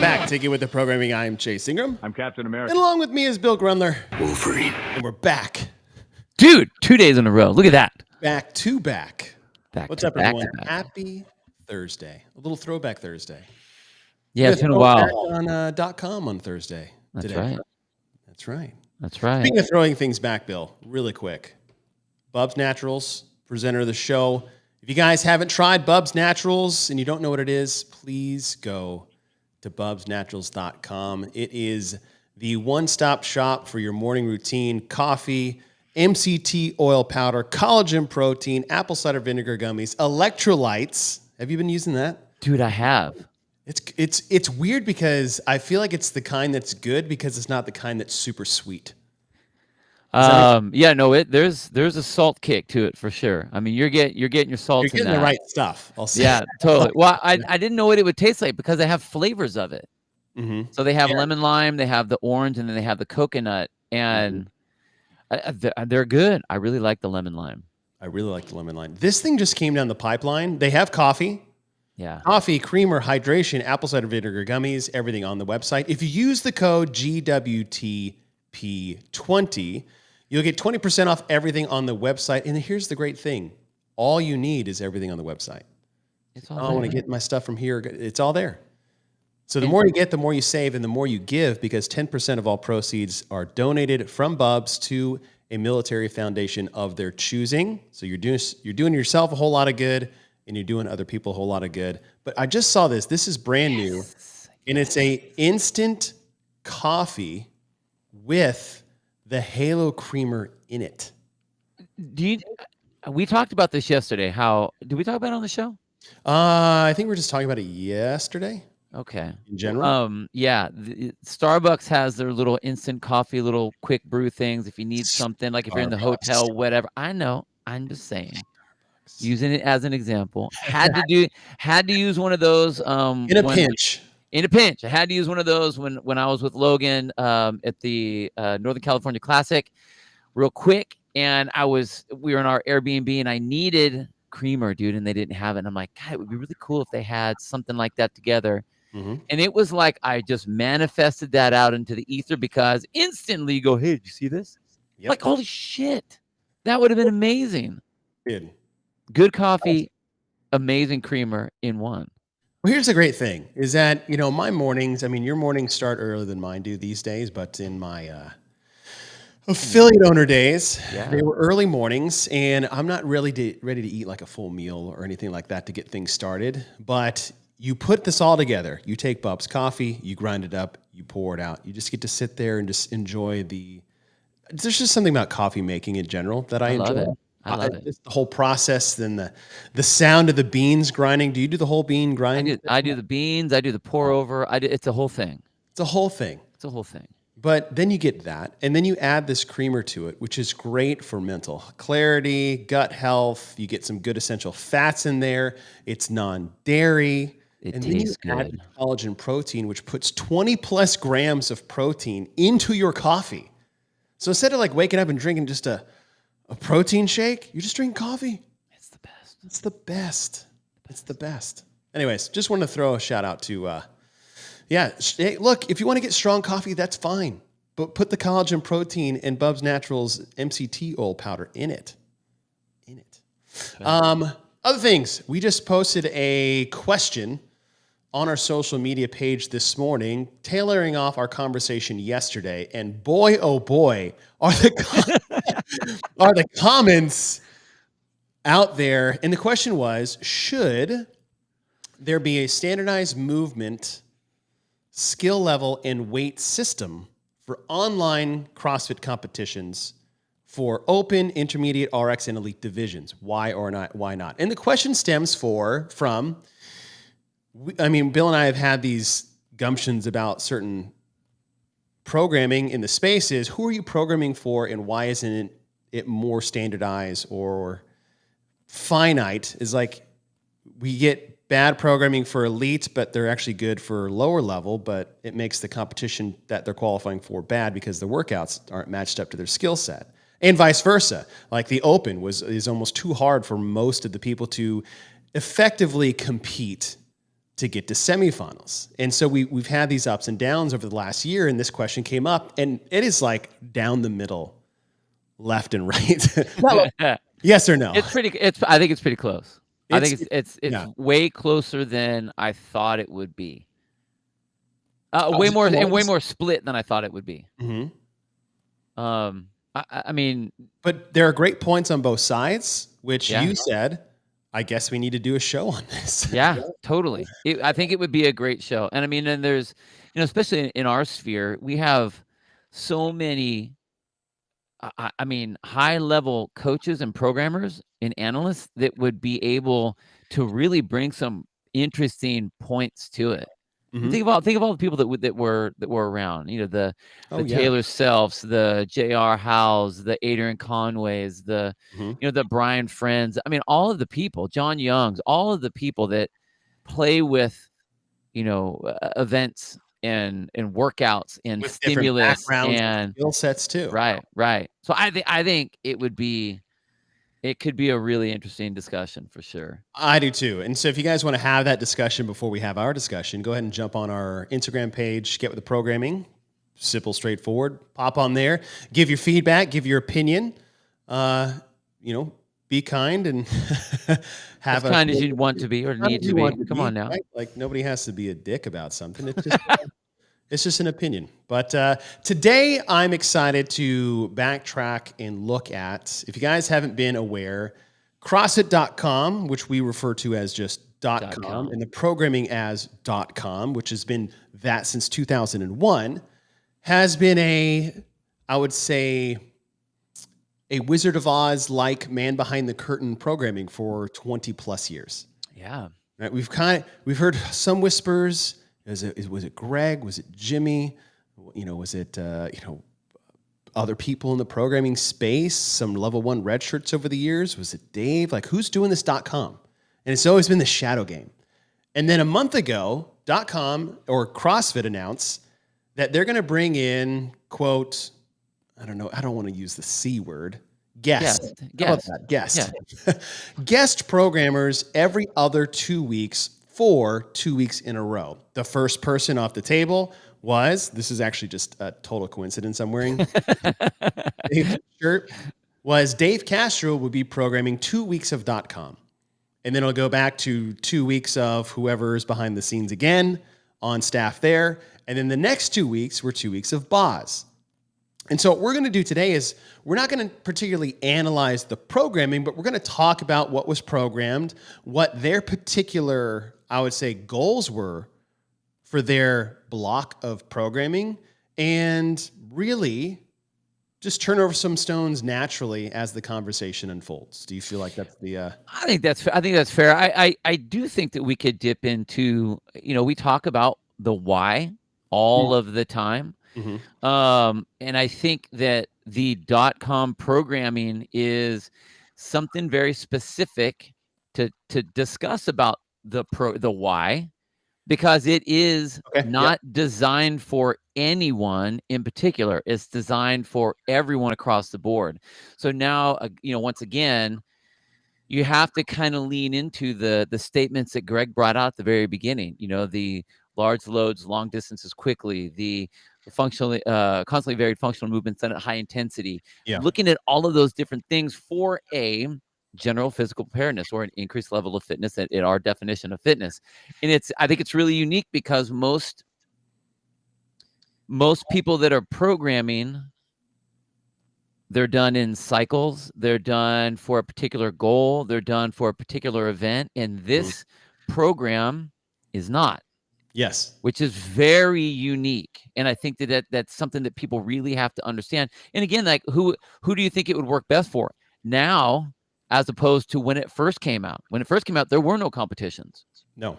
back. Take it with the programming. I am Chase Ingram. I'm Captain America. And along with me is Bill Grumler. Wolverine. And we're back. Dude, 2 days in a row. Look at that. Back to back. What's up, back everyone? Happy Thursday. A little throwback Thursday. Yeah, it's been a while. On .com on Thursday. That's today. right. That's right. That's right. Speaking of throwing things back, Bill, really quick. Bubs Naturals, presenter of the show. If you guys haven't tried Bubs Naturals and you don't know what it is, please go to bubsnaturals.com. It is the one-stop shop for your morning routine. Coffee, MCT oil powder, collagen protein, apple cider vinegar gummies, electrolytes. Have you been using that? Dude, I have. It's weird because I feel like it's the kind that's good because it's not the kind that's super sweet. Yeah, no, there's a salt kick to it for sure. I mean, you're getting your salts. You're getting the right stuff. I'll say. Yeah, totally. Well, I didn't know what it would taste like because they have flavors of it. Mm-hmm. So they have lemon lime, they have the orange, and then they have the coconut, and they're good. I really like the lemon lime. This thing just came down the pipeline. They have coffee. Yeah. Coffee, creamer, hydration, apple cider vinegar gummies, everything on the website. If you use the code GWTP20, you'll get 20% off everything on the website. And here's the great thing. All you need is everything on the website. It's all I want to get my stuff from here. It's all there. So the more you get, the more you save, and the more you give, because 10% of all proceeds are donated from Bubs to a military foundation of their choosing. So you're doing yourself a whole lot of good, and you're doing other people a whole lot of good. But I just saw this. This is brand new, and it's a instant coffee with the Halo creamer in it. We talked about this yesterday. Did we talk about it on the show? I think we were just talking about it yesterday. Okay. In general? Yeah. Starbucks has their little instant coffee, little quick brew things. If you need something, like if you're in the hotel, whatever. I know. I'm just saying. Using it as an example. Had to use one of those in a pinch. In a pinch. I had to use one of those when I was with Logan at the Northern California Classic real quick. And we were in our Airbnb and I needed creamer, dude, and they didn't have it. And I'm like, God, it would be really cool if they had something like that together. Mm-hmm. And it was like I just manifested that out into the ether because instantly you go, hey, did you see this? Yep. Like, holy shit. That would have been amazing. Good coffee, amazing creamer in one. Well, here's the great thing is that, my mornings, your mornings start earlier than mine do these days, but in my affiliate owner days, they were early mornings, and I'm not really ready to eat like a full meal or anything like that to get things started. But you put this all together. You take Bub's coffee, you grind it up, you pour it out. You just get to sit there and just enjoy there's just something about coffee making in general that I enjoy. I love it. Just the whole process, then the sound of the beans grinding. Do you do the whole bean grind? I do the beans. I do the pour over. It's a whole thing. It's a whole thing. But then you get that, and then you add this creamer to it, which is great for mental clarity, gut health. You get some good essential fats in there. It's non-dairy. And then you add collagen protein, which puts 20 plus grams of protein into your coffee. So instead of like waking up and drinking just a protein shake, you just drink coffee. It's the best. It's the best. Anyways, just wanted to throw a shout out to, look, if you want to get strong coffee, that's fine. But put the collagen protein and Bubs Naturals MCT oil powder in it. Other things, we just posted a question on our social media page this morning, tailoring off our conversation yesterday. And boy, oh boy, are the comments out there. And the question was, should there be a standardized movement, skill level, and weight system for online CrossFit competitions for open, intermediate, RX, and elite divisions? Why or not? Why not? And the question stems from Bill and I have had these gumptions about certain programming in the spaces. Who are you programming for, and why isn't it more standardized or finite? Is like we get bad programming for elite, but they're actually good for lower level, but it makes the competition that they're qualifying for bad because the workouts aren't matched up to their skill set. And vice versa. Like the open is almost too hard for most of the people to effectively compete to get to semifinals. And so we've had these ups and downs over the last year, and this question came up, and it is like down the middle, left and right. Yes or no? I think it's pretty close. I think it's way closer than I thought it would be. Way more split than I thought it would be. Mm-hmm. I mean, but there are great points on both sides, which you said, I guess we need to do a show on this. Yeah, totally. I think it would be a great show. And I mean, and there's, especially in our sphere, we have so many, I mean, high level coaches and programmers and analysts that would be able to really bring some interesting points to it. Mm-hmm. Think of all the people that were around. The Taylor Selfs, the J.R. Howes, the Adrian Conways, the the Brian Friends. I mean, all of the people, John Youngs, all of the people that play with events and workouts and with stimulus and skill sets too. Right. So I think it could be a really interesting discussion for sure. I do too. And so if you guys want to have that discussion before we have our discussion, go ahead and jump on our Instagram page, Get With The Programming. Simple, straightforward. Pop on there, give your feedback, give your opinion. Be kind and have as kind as you want to be or need to be. Come on now. Right? Like nobody has to be a dick about something. It's just it's just an opinion. But today I'm excited to backtrack and look at, if you guys haven't been aware, CrossFit.com, which we refer to as just .com, and the programming as .com, which has been that since 2001, has been I would say, a Wizard of Oz-like man behind the curtain programming for 20 plus years. Yeah. Right? We've heard some whispers. Was it Greg? Was it Jimmy? Was it other people in the programming space? Some level 1 red shirts over the years? Was it Dave? Like, who's doing this .com? And it's always been the shadow game. And then a month ago, .com or CrossFit announced that they're going to bring in, quote, I don't know, I don't want to use the C word, guest. Guest. Yeah. Guest programmers every other 2 weeks for 2 weeks in a row. The first person off the table this is actually just a total coincidence I'm wearing Dave's shirt, was Dave Castro would be programming 2 weeks of .com. And then it'll go back to 2 weeks of whoever's behind the scenes again on staff there. And then the next 2 weeks were 2 weeks of Boz. And so what we're going to do today is we're not going to particularly analyze the programming, but we're going to talk about what was programmed, what their particular, I would say, goals were for their block of programming, and really just turn over some stones naturally as the conversation unfolds. Do you feel like that's the... I think that's fair. I do think that we could dip into, we talk about the why all of the time. Mm-hmm. And I think that the .com programming is something very specific to discuss about the why, because it is not designed for anyone in particular. It's designed for everyone across the board. So now, once again, you have to kind of lean into the statements that Greg brought out at the very beginning. The large loads, long distances quickly, the functionally constantly varied functional movements done at high intensity. Looking at all of those different things for a general physical preparedness or an increased level of fitness at our definition of fitness. And I think it's really unique because most people that are programming, they're done in cycles, they're done for a particular goal, they're done for a particular event, and this program is not. Yes. Which is very unique. And I think that's something that people really have to understand. And again, like who do you think it would work best for now, as opposed to when it first came out? When it first came out, there were no competitions. No.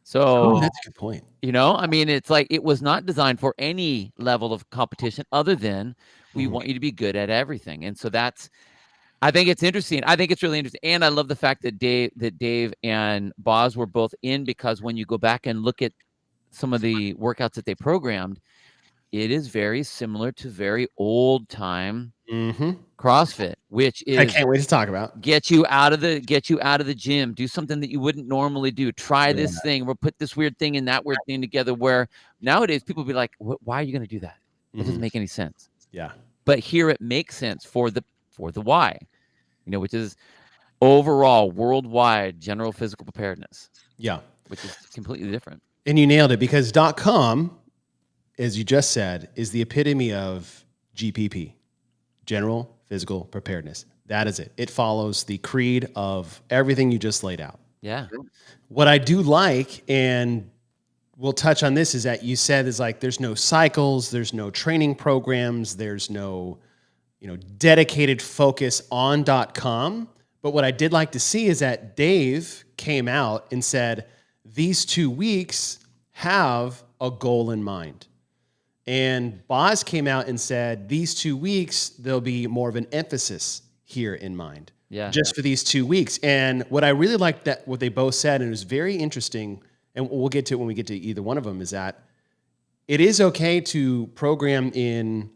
So that's a good point. I mean, it's like it was not designed for any level of competition other than we want you to be good at everything. And so I think it's interesting. I think it's really interesting. And I love the fact that Dave and Boz were both in, because when you go back and look at some of the workouts that they programmed, it is very similar to very old time Mm-hmm. CrossFit, which I is can't wait to talk about. get you out of the gym, do something that you wouldn't normally do. Try Yeah. this thing. We'll put this weird thing and that weird thing together. Where nowadays people be like, why are you going to do that? That doesn't make any sense. Yeah. But here it makes sense for the why, which is overall worldwide general physical preparedness. Yeah. Which is completely different. And you nailed it, because .com, as you just said, is the epitome of GPP, general physical preparedness. That is it. It follows the creed of everything you just laid out. Yeah. What I do like, and we'll touch on this, is that you said is like there's no cycles, there's no training programs, there's no dedicated focus on .com. But what I did like to see is that Dave came out and said these 2 weeks have a goal in mind. And Boz came out and said these 2 weeks, there'll be more of an emphasis here in mind. Yeah. Just for these 2 weeks. And what I really liked that what they both said, and it was very interesting, and we'll get to it when we get to either one of them, is that it is okay to program in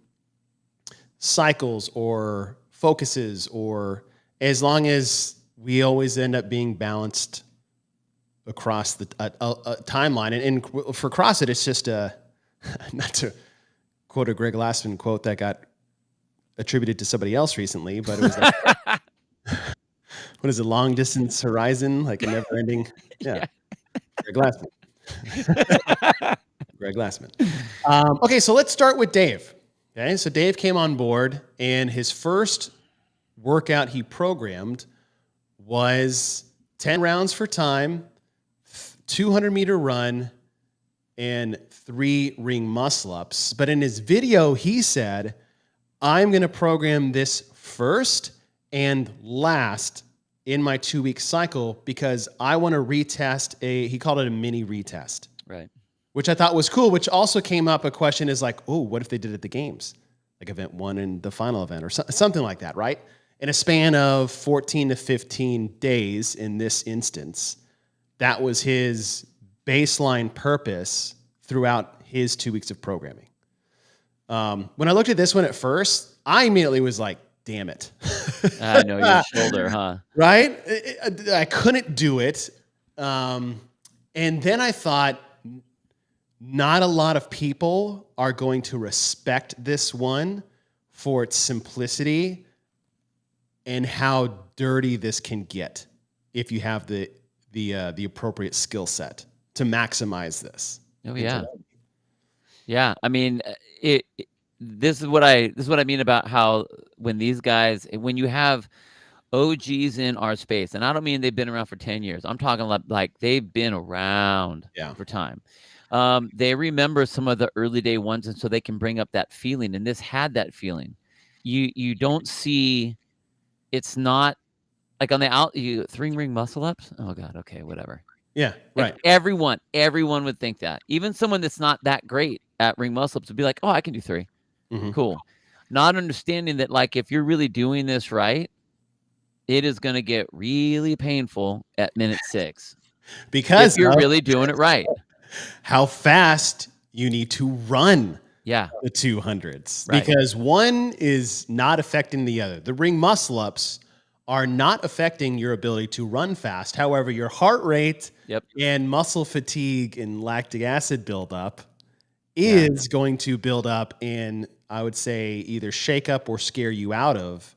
cycles or focuses, or as long as we always end up being balanced across the a timeline. And for CrossFit, it's just not to quote a Greg Glassman quote that got attributed to somebody else recently, but it was like, what is it? Long distance horizon, like a never ending. Yeah. Greg Glassman. Greg Glassman. Okay. So let's start with Dave. Okay. So Dave came on board, and his first workout he programmed was 10 rounds for time, 200-meter run, and 3 ring muscle ups. But in his video, he said, I'm going to program this first and last in my 2-week cycle because I want to retest he called it a mini retest. Right. Which I thought was cool, which also came up a question is like, oh, what if they did it at the games? Like event 1 and the final event or something like that, right? In a span of 14 to 15 days in this instance, that was his baseline purpose throughout his 2 weeks of programming. When I looked at this one at first, I immediately was like, damn it. I know your shoulder, huh? Right? I couldn't do it. And then I thought, not a lot of people are going to respect this one for its simplicity and how dirty this can get if you have the appropriate skill set to maximize this. Oh yeah. Yeah, I mean, this is what I mean about how when these guys, when you have OGs in our space, and I don't mean they've been around for 10 years. I'm talking like they've been around for time. They remember some of the early day ones, and so they can bring up that feeling. And this had that feeling. You don't see. It's not like on the 3 ring muscle ups. Oh God. Okay. Whatever. Yeah. Right. Like everyone would think that. Even someone that's not that great at ring muscle ups would be like, oh, I can do 3. Mm-hmm. Cool. Not understanding that, like, if you're really doing this right, it is going to get really painful at minute 6. Because if you're really doing it right. How fast you need to run the 200s. Right. Because one is not affecting the other. The ring muscle ups are not affecting your ability to run fast. However, your heart rate and muscle fatigue and lactic acid buildup is going to build up and, I would say, either shake up or scare you out of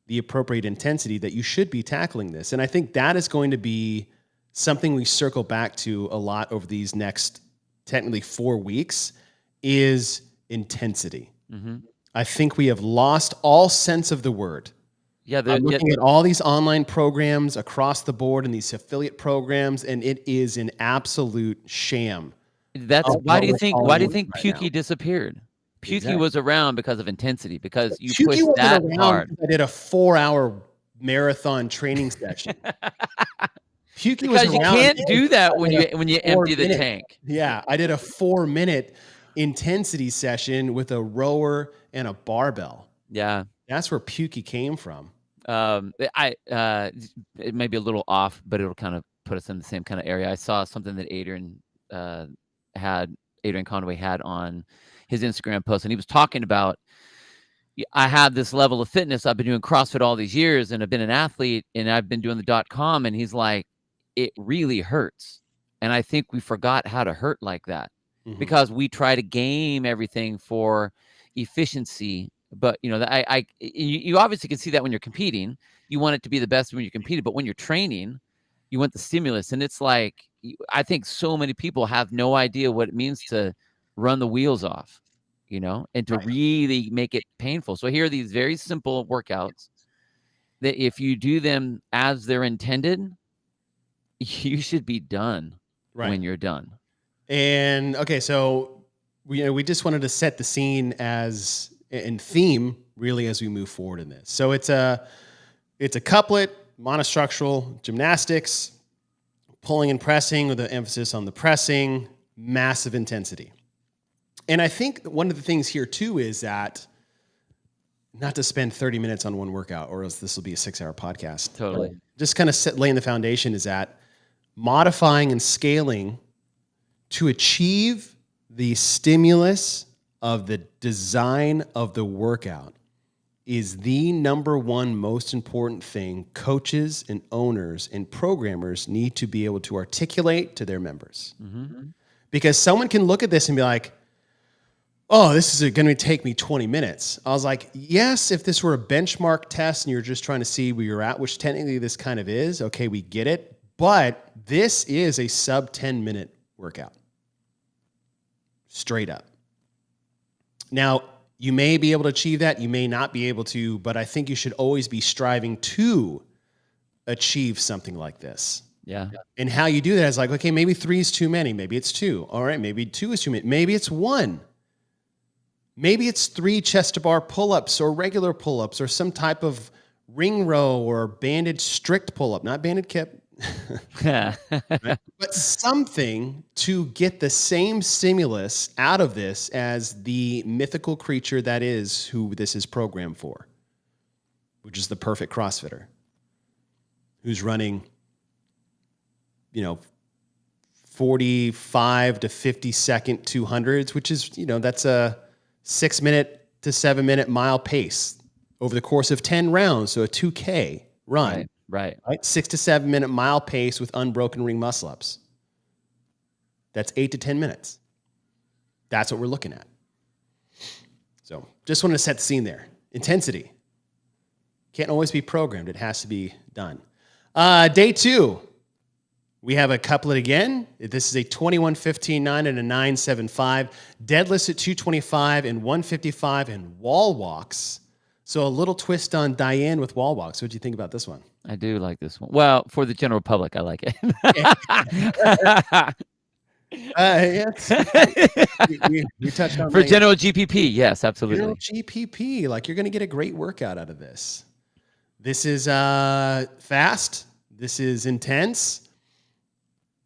the appropriate intensity that you should be tackling this. And I think that is going to be something we circle back to a lot over these next technically 4 weeks is intensity. Mm-hmm. I think we have lost all sense of the word. Yeah, I'm looking at all these online programs across the board and these affiliate programs, and it is an absolute sham. That's why do you think Pukey disappeared? Pukey was around because of intensity, because you pushed that hard. I did a 4-hour marathon training session. Pukey was around. Because you can't do that when you empty the tank. Yeah, I did a 4-minute intensity session with a rower and a barbell. Yeah. That's where Pukey came from. It may be a little off, but it'll kind of put us in the same kind of area. I saw something that Adrian Conway had on his Instagram post, and he was talking about, I have this level of fitness. I've been doing CrossFit all these years, and I've been an athlete, and I've been doing the .com. And he's like, it really hurts. And I think we forgot how to hurt like that, because we try to game everything for efficiency. But you obviously can see that when you're competing, you want it to be the best when you're competing. But when you're training, you want the stimulus. And it's like, I think so many people have no idea what it means to run the wheels off, and to really make it painful. So here are these very simple workouts that if you do them as they're intended, you should be done when you're done. And okay, so we just wanted to set the scene as in theme really as we move forward in this. So it's a couplet, monostructural gymnastics, pulling and pressing with an emphasis on the pressing, massive intensity. And I think one of the things here too is that not to spend 30 minutes on one workout, or else this will be a 6-hour podcast. Totally. Just kind of laying the foundation is that modifying and scaling to achieve the stimulus of the design of the workout is the number one most important thing coaches and owners and programmers need to be able to articulate to their members. Because someone can look at this and be like, oh, this is going to take me 20 minutes. I was like, yes, if this were a benchmark test and you're just trying to see where you're at, which technically this kind of is, okay, we get it. But this is a sub 10-minute workout. Straight up. Now, you may be able to achieve that. You may not be able to, but I think you should always be striving to achieve something like this. Yeah. And how you do that is like, okay, maybe 3 is too many. Maybe it's 2. All right, maybe 2 is too many. Maybe it's 1. Maybe it's 3 chest to bar pull-ups or regular pull-ups or some type of ring row or banded strict pull-up, not banded kip. Right? But something to get the same stimulus out of this as the mythical creature that is who this is programmed for, which is the perfect CrossFitter who's running, 45 to 50 second 200s, which is, that's a 6-minute to 7-minute mile pace over the course of 10 rounds. So a 2K run. Right. 6 to 7 minute mile pace with unbroken ring muscle ups. That's 8 to 10 minutes. That's what we're looking at. So just wanted to set the scene there. Intensity. Can't always be programmed. It has to be done. Day 2. We have a couplet again. This is a 21-15-9 and a 9-7-5. Deadlifts at 225 and 155 and wall walks. So a little twist on Diane with wall walks. What do you think about this one? I do like this one. Well, for the general public, I like it. Yes. we touched on for general GPP. Yes, absolutely. General GPP. Like, you're going to get a great workout out of this. This is fast. This is intense.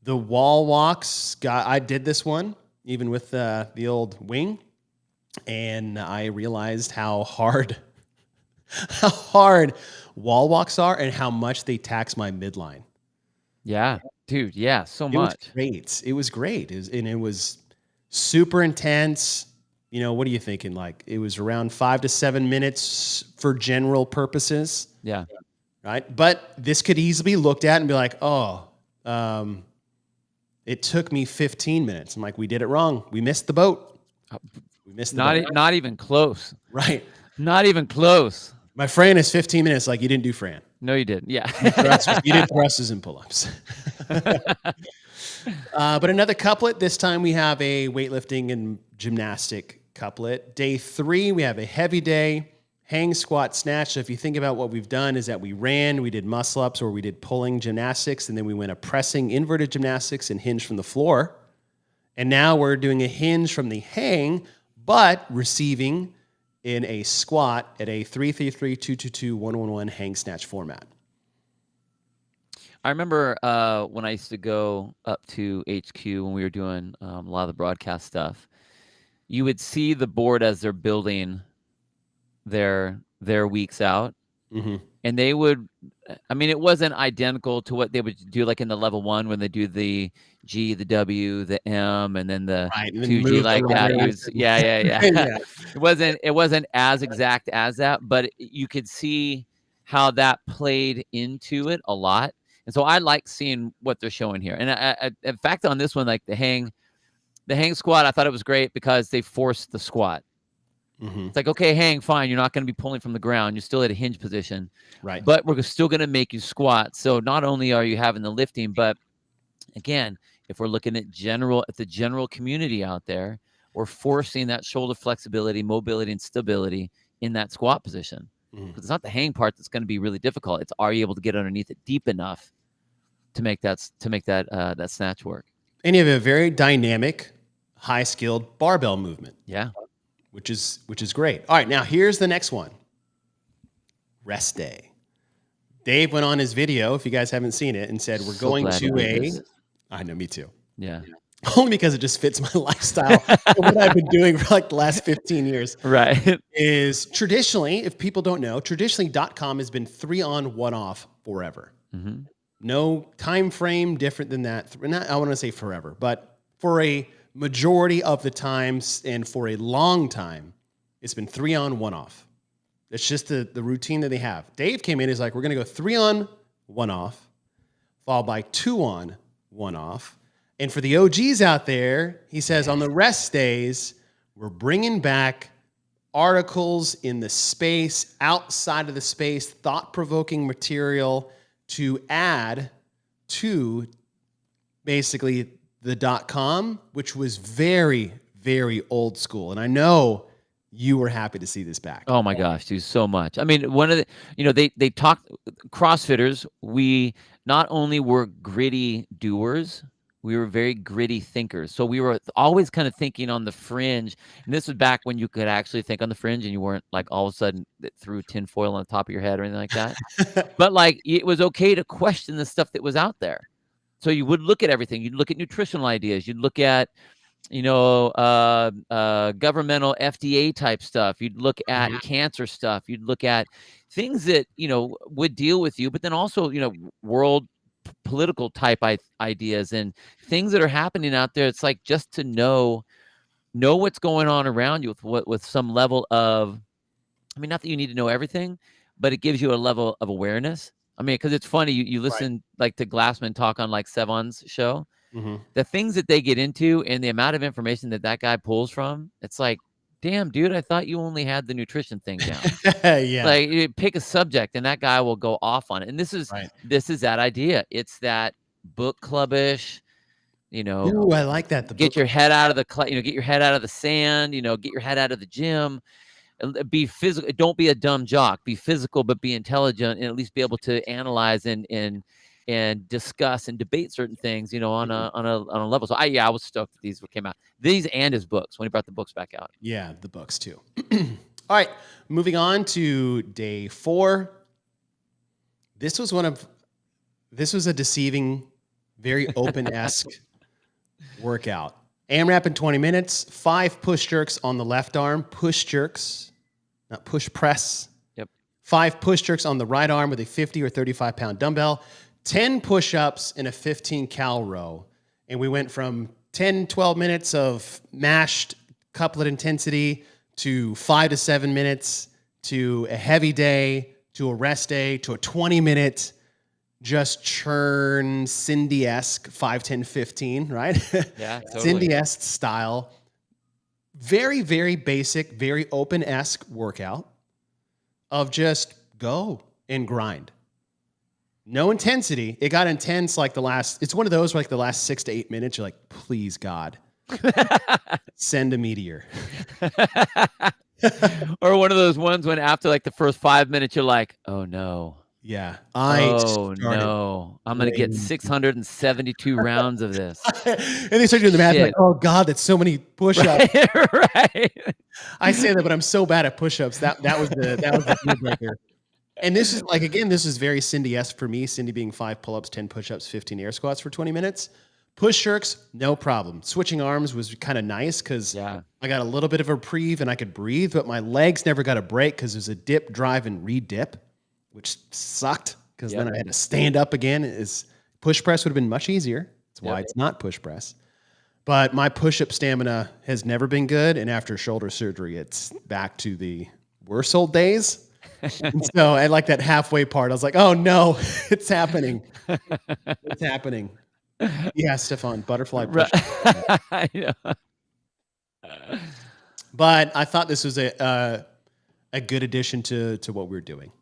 The wall walks. I did this one even with the old wing, and I realized how hard wall walks are and how much they tax my midline. Yeah, dude. Yeah, so much. It was great. It was super intense. What are you thinking? Like, it was around 5 to 7 minutes for general purposes. Yeah. Right. But this could easily be looked at and be like, it took me 15 minutes. I'm like, we did it wrong. We missed the boat. We missed the boat. Not even close. Right. Not even close. My Fran is 15 minutes. Like, you didn't do Fran. No, you didn't. Yeah. You did thrusts and pull-ups. But another couplet. This time we have a weightlifting and gymnastic couplet. Day 3, we have a heavy day, hang, squat, snatch. So if you think about what we've done is that we ran, we did muscle-ups, or we did pulling gymnastics, and then we went a pressing inverted gymnastics and hinge from the floor. And now we're doing a hinge from the hang, but receiving in a squat at a 3-3-3, 2-2-2, 1-1-1 hang snatch format. I remember when I used to go up to HQ when we were doing a lot of the broadcast stuff, you would see the board as they're building their weeks out. Mm-hmm. and they would, I mean, it wasn't identical to what they would do like in the level 1 when they do the G, the W, the M, and then the Right, and then 2G move the like that. It letters was, yeah. yeah. It wasn't as exact as that, but you could see how that played into it a lot. And so I like seeing what they're showing here. And I in fact, on this one, like the hang squat, I thought it was great because they forced the squat. Mhm. It's like, okay, hang, fine. You're not going to be pulling from the ground. You're still at a hinge position, Right. but we're still going to make you squat. So not only are you having the lifting, but again, if we're looking at the general community out there, we're forcing that shoulder flexibility, mobility, and stability in that squat position. Mhm. Because it's not the hang part that's going to be really difficult. It's, are you able to get underneath it deep enough to make that snatch work? And you have a very dynamic, high-skilled barbell movement. Yeah. Which is great. All right, now here's the next one. Rest day. Dave went on his video, if you guys haven't seen it, and said we're So going glad to he did this. I know, me too. Yeah. Only because it just fits my lifestyle and what I've been doing for like the last 15 years. Right. Is traditionally, if people don't know, traditionally .com has been 3 on, 1 off forever. Mm-hmm. No time frame different than that. Not, I want to say forever, but for a majority of the times and for a long time, it's been 3 on, 1 off. It's just the routine that they have. Dave came in, is like, we're going to go 3 on, 1 off, followed by 2 on, 1 off. And for the OGs out there, he says on the rest days, we're bringing back articles in the space, outside of the space, thought-provoking material to add to basically the .com, which was very, very old school. And I know you were happy to see this back. Oh my gosh, dude, so much. I mean, one of the, they talked, CrossFitters, we not only were gritty doers, we were very gritty thinkers. So we were always kind of thinking on the fringe. And this was back when you could actually think on the fringe and you weren't like all of a sudden threw tinfoil on the top of your head or anything like that. But like, it was okay to question the stuff that was out there. So you would look at everything. You'd look at nutritional ideas. You'd look at, governmental FDA type stuff. You'd look at cancer stuff. You'd look at things that, would deal with you, but then also, world political type ideas and things that are happening out there. It's like just to know what's going on around you with some level of, I mean, not that you need to know everything, but it gives you a level of awareness. I mean, because it's funny, you listen like to Glassman talk on like Sevon's show, the things that they get into and the amount of information that guy pulls from, it's like, damn, dude, I thought you only had the nutrition thing down. Yeah. Like, you pick a subject and that guy will go off on it. And this is that idea. It's that book clubbish, Ooh, I like that. Get your head out of the get your head out of the sand, get your head out of the gym. Be physical. Don't be a dumb jock. Be physical, but be intelligent, and at least be able to analyze and discuss and debate certain things, on a level. So I was stoked that these came out. These and his books when he brought the books back out. Yeah, the books too. All right, moving on to day 4. This was a deceiving, very open-esque workout. AMRAP in 20 minutes, 5 push jerks on the left arm, push jerks, not push press. Yep. 5 push jerks on the right arm with a 50 or 35 pound dumbbell, 10 push-ups in a 15 cal row. And we went from 10, 12 minutes of mashed couplet intensity to 5 to 7 minutes to a heavy day to a rest day to a 20-minute just churn Cindy-esque 5, 10, 15, right? Yeah, totally. Cindy-esque style. Very, very basic, very open-esque workout of just go and grind. No intensity. It got intense like it's one of those where like the last 6 to 8 minutes, you're like, please, God, send a meteor. Or one of those ones when after like the first 5 minutes, you're like, oh no. Yeah. No. I'm going to get 672 rounds of this. And they start doing the math like, oh God, that's so many push-ups. Right. I say that, but I'm so bad at push-ups. That was the deal breaker. And this is like, again, this is very Cindy-esque for me. Cindy being 5 pull-ups, 10 push-ups, 15 air squats for 20 minutes. Push jerks, no problem. Switching arms was kind of nice because I got a little bit of a reprieve and I could breathe, but my legs never got a break because there's a dip, drive, and re-dip. which sucked because then I had to stand up again. Push press would have been much easier. That's why it's not push press. But my push-up stamina has never been good. And after shoulder surgery, it's back to the worse old days. And so at like that halfway part, I was like, oh no, it's happening. It's happening. Yeah, Stefan, butterfly push. I know. But I thought this was a good addition to what we were doing.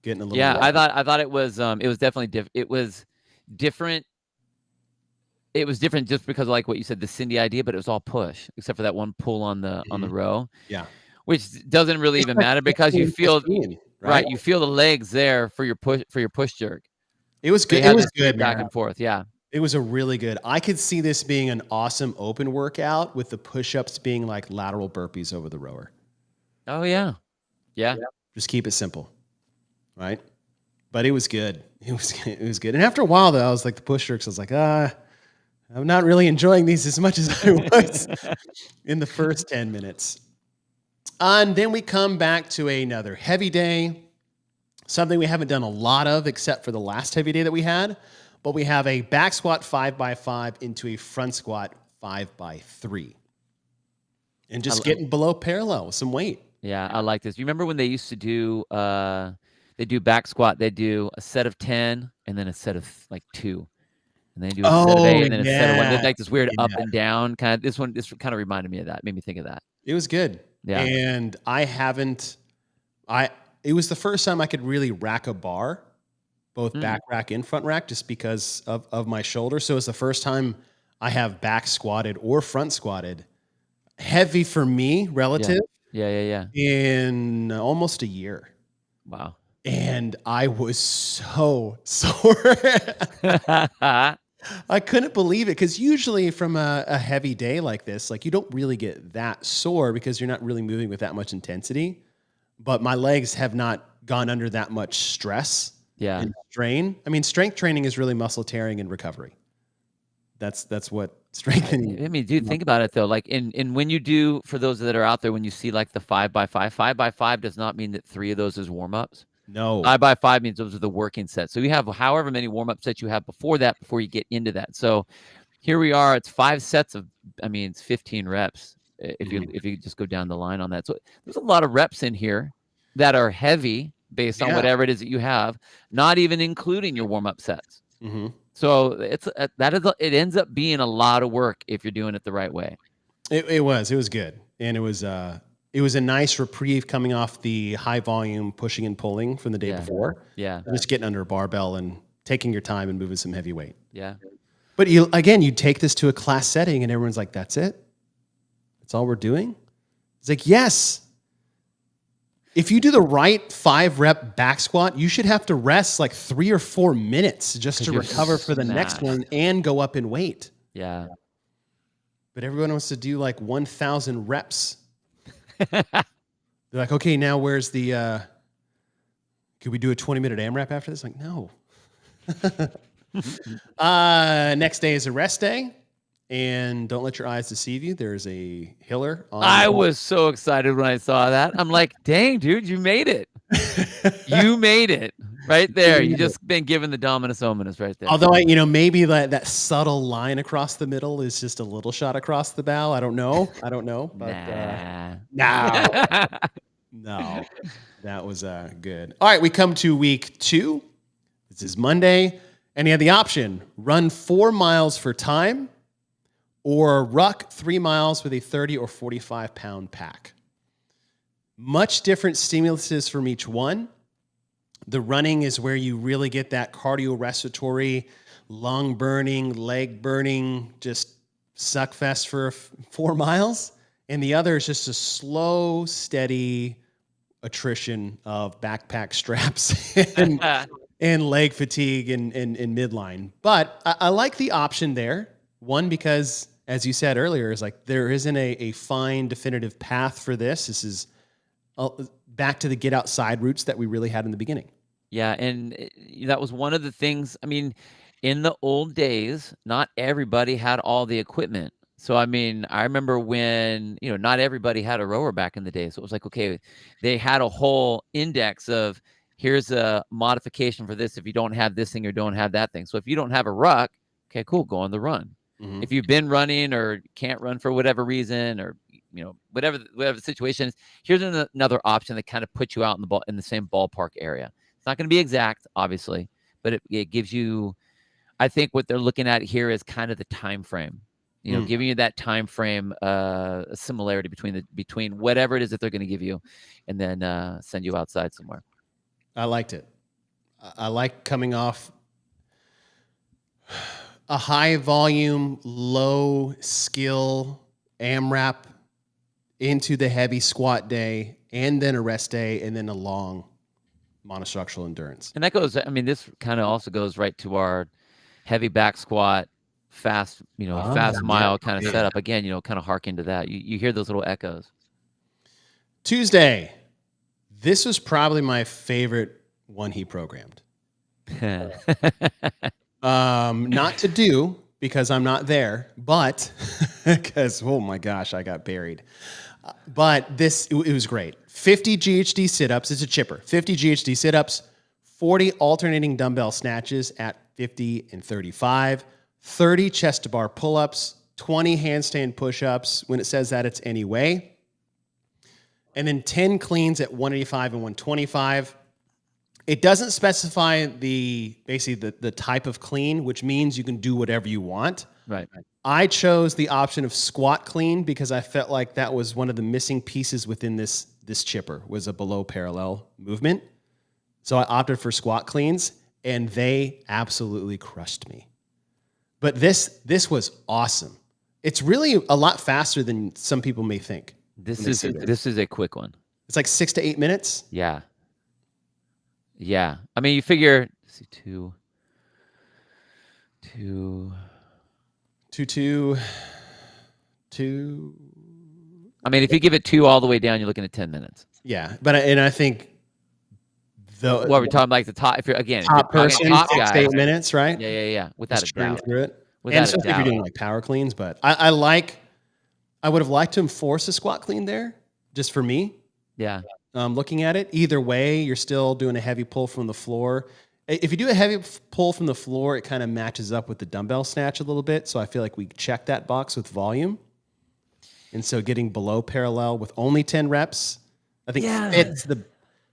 Getting a little I thought it was definitely it was different. It was different just because of like what you said, the Cindy idea, but it was all push except for that one pull on the row. Yeah. Which doesn't really even matter because you feel right. You feel the legs there for your push jerk. It was good. It was good back and forth. Yeah. It was a really good. I could see this being an awesome open workout with the push-ups being like lateral burpees over the rower. Oh yeah. Yeah. Just keep it simple. Right? But it was good. It was good. And after a while though, I was like the push jerks, I was like, I'm not really enjoying these as much as I was in the first 10 minutes. And then we come back to another heavy day, something we haven't done a lot of except for the last heavy day that we had, but we have a back squat 5x5 into a front squat 5x3. And just getting below parallel with some weight. Yeah, I like this. You remember when they used to do they do back squat, they do a set of 10 and then a set of like 2. And then they do a set of 8 and then a set of 1. They like this weird up and down kind of. This kind of reminded me of that. Made me think of that. It was good. Yeah. And it was the first time I could really rack a bar, both back rack and front rack, just because of my shoulder. So it's the first time I have back squatted or front squatted. Heavy for me, relative. Yeah. In almost a year. Wow. And I was so sore. I couldn't believe it because usually from a heavy day like this, like you don't really get that sore because you're not really moving with that much intensity. But my legs have not gone under that much stress and strain. I mean, strength training is really muscle tearing and recovery. That's what strengthening. I mean, dude, think about it though. Like in when you do, for those that are out there, when you see like the 5x5 does not mean that 3 of those is warm-ups. No. 5x5 means those are the working sets. So you have however many warm-up sets you have before you get into that. So here we are. It's 5 sets of, it's 15 reps if you just go down the line on that. So there's a lot of reps in here that are heavy based on whatever it is that you have, not even including your warm-up sets. Mm-hmm. So it ends up being a lot of work if you're doing it the right way. It was good. And it was a nice reprieve coming off the high volume pushing and pulling from the day before. Yeah. Just getting under a barbell and taking your time and moving some heavy weight. Yeah. But you take this to a class setting and everyone's like, that's it? That's all we're doing? It's like, yes. If you do the right 5-rep back squat, you should have to rest like 3 or 4 minutes just to recover for the next one and go up in weight. Yeah. But everyone wants to do like 1,000 reps. They're like, okay, now where's the, could we do a 20-minute AMRAP after this? Like, no. Next day is a rest day. And don't let your eyes deceive you. There's a Hiller on. I was so excited when I saw that. I'm like, dang, dude, you made it. You made it right there. You just been given the Dominus Ominous right there. Although, maybe that subtle line across the middle is just a little shot across the bow. I don't know. But, no, that was good. All right, we come to week 2. This is Monday. And you have the option, run 4 miles for time, or ruck 3 miles with a 30 or 45 pound pack. Much different stimuluses from each one. The running is where you really get that cardiorespiratory, lung burning, leg burning, just suck fest for 4 miles. And the other is just a slow, steady attrition of backpack straps and leg fatigue and midline. But I like the option there. One, because as you said earlier, is like there isn't a fine definitive path for this. This is back to the get outside roots that we really had in the beginning. Yeah, and that was one of the things. I mean, in the old days, not everybody had all the equipment. So, I remember when, not everybody had a rower back in the day. So it was like, okay, they had a whole index of, here's a modification for this if you don't have this thing or don't have that thing. So if you don't have a ruck, okay, cool, go on the run. If you've been running or can't run for whatever reason, or whatever the situation is, here's another option that kind of puts you out in the same ballpark area. It's not going to be exact, obviously, but it gives you. I think what they're looking at here is kind of the time frame. Giving you that time frame, a similarity between whatever it is that they're going to give you, and then send you outside somewhere. I liked it. I like coming off a high volume, low skill AMRAP into the heavy squat day, and then a rest day, and then a long monostructural endurance. And that goes, this kind of also goes right to our heavy back squat, fast mile kind of setup. Again, kind of hark into that. You hear those little echoes. Tuesday. This was probably my favorite one he programmed. Not to do because I'm not there, but because, oh my gosh, I got buried. But it was great. 50 GHD sit-ups. It's a chipper. 50 GHD sit-ups, 40 alternating dumbbell snatches at 50 and 35, 30 chest to bar pull-ups, 20 handstand push-ups. When it says that, it's any way. And then 10 cleans at 185 and 125. It doesn't specify the type of clean, which means you can do whatever you want. Right. I chose the option of squat clean because I felt like that was one of the missing pieces within this chipper, was a below parallel movement. So I opted for squat cleans, and they absolutely crushed me. But this was awesome. It's really a lot faster than some people may think. This is a quick one. It's like 6 to 8 minutes. Yeah. You figure, let's see, two. If you give it 2 all the way down, you're looking at 10 minutes. Yeah, and I think what we're talking like the top. Top person, top 6 to 8 minutes, right? Yeah. Without a doubt. Through it. Without and especially if you're doing like power cleans, but I would have liked to enforce a squat clean there, just for me. Yeah. Looking at it, either way, you're still doing a heavy pull from the floor. If you do a heavy pull from the floor, it kind of matches up with the dumbbell snatch a little bit. So I feel like we check that box with volume. And so getting below parallel with only 10 reps, I think fits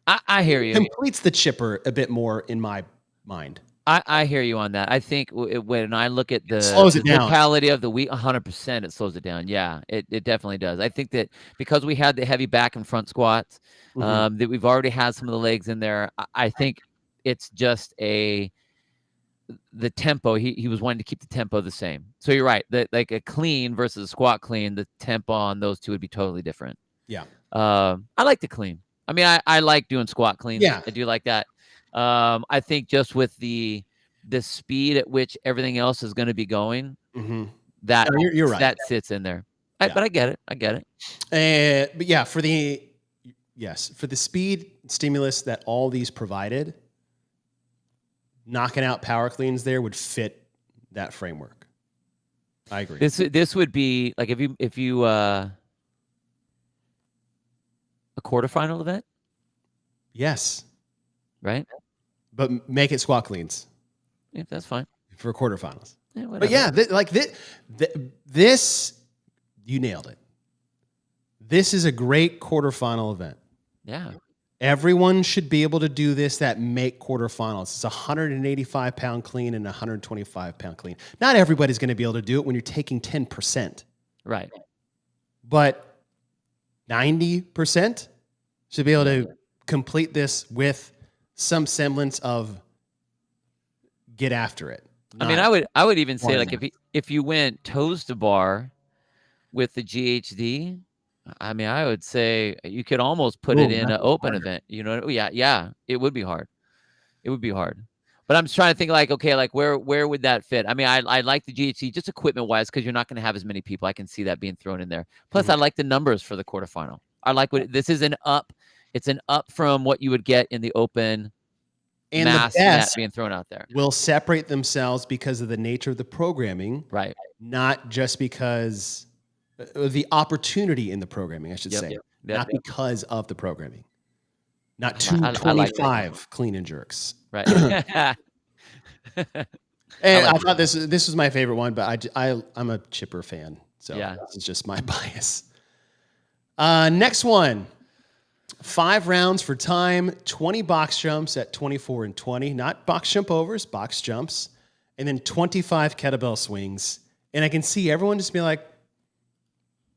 I hear you. Completes the chipper a bit more in my mind. I hear you on that. I think when I look at the totality of the week, 100% it slows it down. Yeah, it definitely does. I think that because we had the heavy back and front squats, that we've already had some of the legs in there, I think it's just the tempo. He was wanting to keep the tempo the same. So you're right. That like a clean versus a squat clean, the tempo on those two would be totally different. Yeah. I like the clean. I like doing squat cleans. Yeah. I do like that. I think just with the speed at which everything else is going to be going, that you're right. That sits in there. But I get it. But yeah, for the speed stimulus that all these provided, knocking out power cleans there would fit that framework. I agree. This would be like if you a quarterfinal event. Yes. Right. But make it squat cleans. Yeah, that's fine for quarterfinals. Yeah, whatever. But yeah, this you nailed it. This is a great quarterfinal event. Yeah. Everyone should be able to do this that make quarterfinals. It's a 185-pound clean and a 125-pound clean. Not everybody's going to be able to do it when you're taking 10%. Right. But 90% should be able to complete this with some semblance of get after it. I would even say like if you went toes to bar with the GHD, I would say you could almost put it in an open event. Yeah, it would be hard. But I'm just trying to think where would that fit? I like the GHD just equipment wise because you're not going to have as many people. I can see that being thrown in there. Plus, I like the numbers for the quarterfinal. I like this is an up. It's an up from what you would get in the open. And mass the best being thrown out there will separate themselves because of the nature of the programming, right? Not just because the opportunity in the programming, I should say, not because of the programming. not I like that. 225 clean and jerks. Right. And like I thought this was my favorite one, but I'm a chipper fan, so Yeah. this is just my bias. Next one, 5 rounds for time, 20 box jumps at 24 and 20, not box jump overs, box jumps, and then 25 kettlebell swings. And I can see everyone just be like,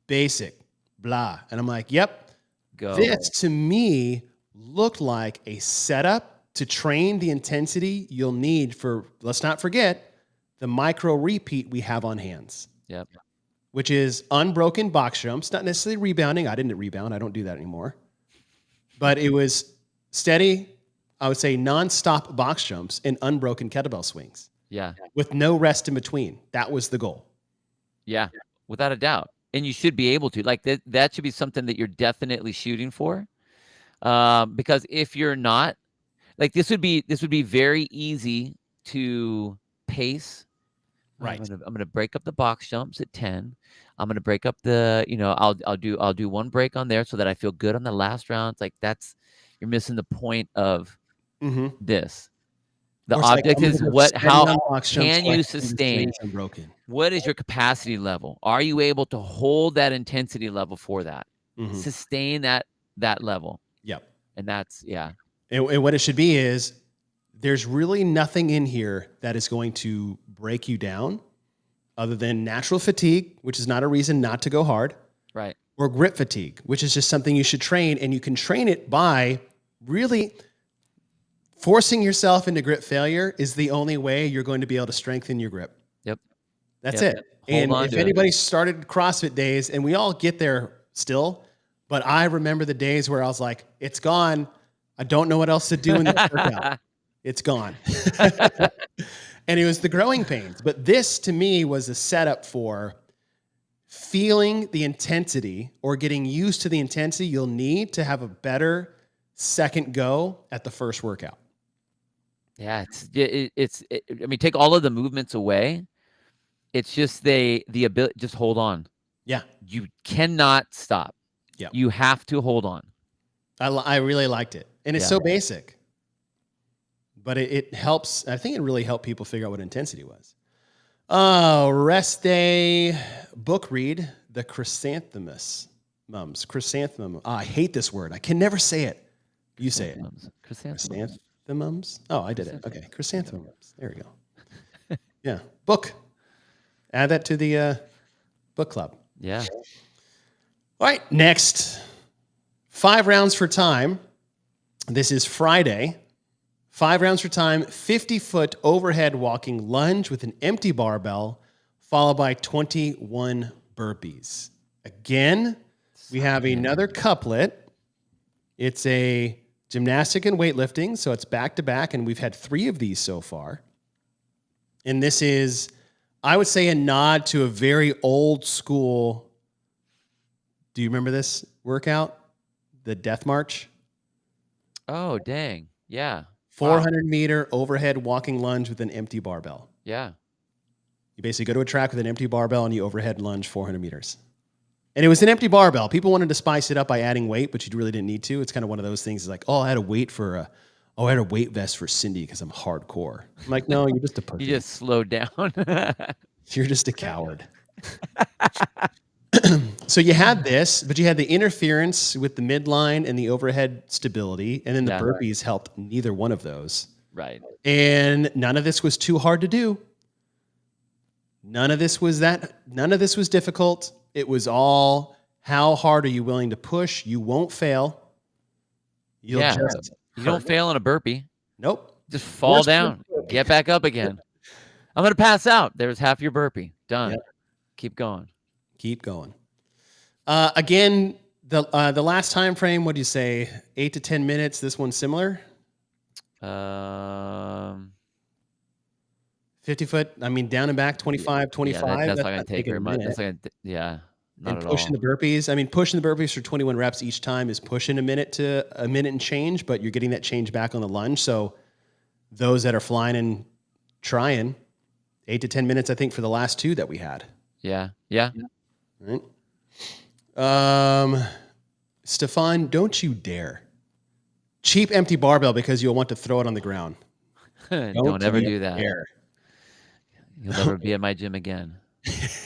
basic, blah. And I'm like, yep. Go. This to me looked like a setup to train the intensity you'll need for, let's not forget, the micro repeat we have on hands. Yep. Which is unbroken box jumps, not necessarily rebounding. I didn't rebound. I don't do that anymore. But it was steady, I would say nonstop box jumps and unbroken kettlebell swings. Yeah. With no rest in between. That was the goal. Yeah. Without a doubt. And you should be able to. Like that should be something that you're definitely shooting for. Because if you're not, like this would be very easy to pace. Right. I'm gonna break up the box jumps at 10. I'm gonna break up the, I'll do one break on there so that I feel good on the last round. It's like you're missing the point of this. The object is how can you sustain? What is your capacity level? Are you able to hold that intensity level for that? Sustain that level. Yep. And that's And what it should be is there's really nothing in here that is going to break you down other than natural fatigue, which is not a reason not to go hard. Right. Or grip fatigue, which is just something you should train. And you can train it by really forcing yourself into grip failure is the only way you're going to be able to strengthen your grip. Yep. That's it. And if anybody started CrossFit days, and we all get there still, but I remember the days where I was like, it's gone. I don't know what else to do in this workout. It's gone. And it was the growing pains. But this, to me, was a setup for feeling the intensity or getting used to the intensity you'll need to have a better second go at the first workout. Yeah, it's I mean, take all of the movements away. It's just the ability, just hold on. Yeah. You cannot stop. Yeah. You have to hold on. I really liked it. And it's so basic. But it helps. I think it really helped people figure out what intensity was. Rest day book read, the chrysanthemums. Chrysanthemum. Oh, I hate this word. I can never say it. You say it. Chrysanthemums. Oh, I did it. Okay. Chrysanthemums. There we go. Yeah. Book. Add that to the book club. Yeah. All right. Next. 5 rounds for time. This is Friday. 5 rounds for time, 50-foot overhead walking lunge with an empty barbell, followed by 21 burpees. Again, we have another couplet. It's a gymnastic and weightlifting, so it's back-to-back, and we've had 3 of these so far. And this is, I would say, a nod to a very old school. Do you remember this workout? The Death March? Oh, dang. Yeah. 400-meter overhead walking lunge with an empty barbell. Yeah. You basically go to a track with an empty barbell and you overhead lunge 400 meters. And it was an empty barbell. People wanted to spice it up by adding weight, but you really didn't need to. It's kind of one of those things. It's like, I had a weight vest for Cindy because I'm hardcore. I'm like, no, you're just a pussy. You just slowed down. You're just a coward. So you had this, but you had the interference with the midline and the overhead stability, and then the burpees helped neither one of those. Right. And none of this was too hard to do. None of this was difficult. It was all, how hard are you willing to push? You won't fail. You don't fail in a burpee. Nope. Just fall down. Get back up again. I'm going to pass out. There's half your burpee. Done. Yep. Keep going. Keep going. Again, the last time frame, what do you say? 8 to 10 minutes. This one's similar. 50-foot. I mean, down and back, 25, 25. Yeah, that's not going to take very much. That's not and pushing the burpees. I mean, pushing the burpees for 21 reps each time is pushing a minute and change, but you're getting that change back on the lunge. So those that are flying and trying, 8 to 10 minutes, I think, for the last 2 that we had. Yeah. Right. Stefan, don't you dare cheap empty barbell because you'll want to throw it on the ground. Don't ever do that. Dare. You'll never be at my gym again.